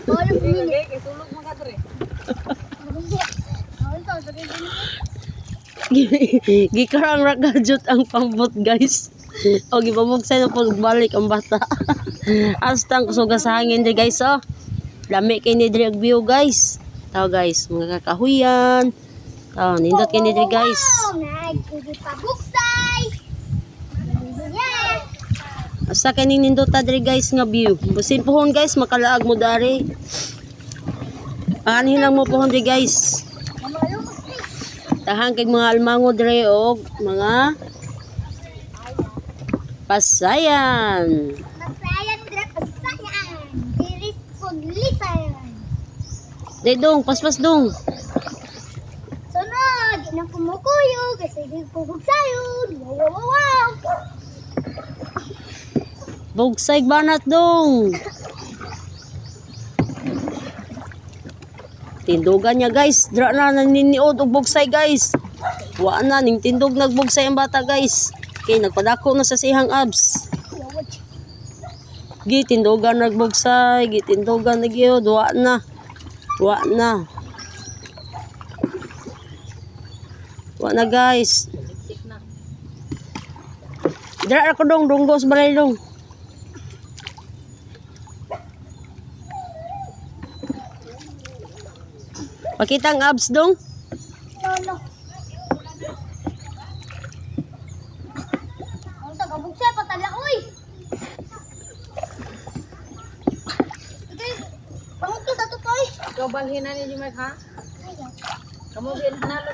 Bawal pumili. Kay sulog mga dre. Gikarang ragajot ang pambot guys. O gipabugsay na po balik ang bata. Astang kusuga sa hangin di guys oh. Lami kay ni diri ang view guys. Tao guys, mga kakahuyan. Tao nindot kay ni diri guys. Nagpabuksay. Yeah. Asa kay ning nindot ta diri guys nga view. Busin pohon guys makalaag mo dari. Anhin lang mo pohon diri guys. Tahang kay mga almango diri og mga pasayan. Pasayan dira pasayan. Diris puglisan. Day dong, paspas dong. Sunod, di na kumukuyo kasi di pubugsayon. Wow, wow, wow. Bugsay banat dong. Tindugan niya guys. Dra na naniniod og bugsay guys. Wa na ning tindog nagbugsay ang bata guys. Kay nagpadako na sa sihang abs. Gitindugan nagbugsay, gitindugan na gyud, wa na. Wa na. Wa na guys. Dra ako dong dunggos balay dong. Pakita ang abs dong. Lolo. Ang tagabugsay patala oy. Okay. Pangutlo sa to toy. Ikaw balhin na ni Jumek ha. Kamu din nalo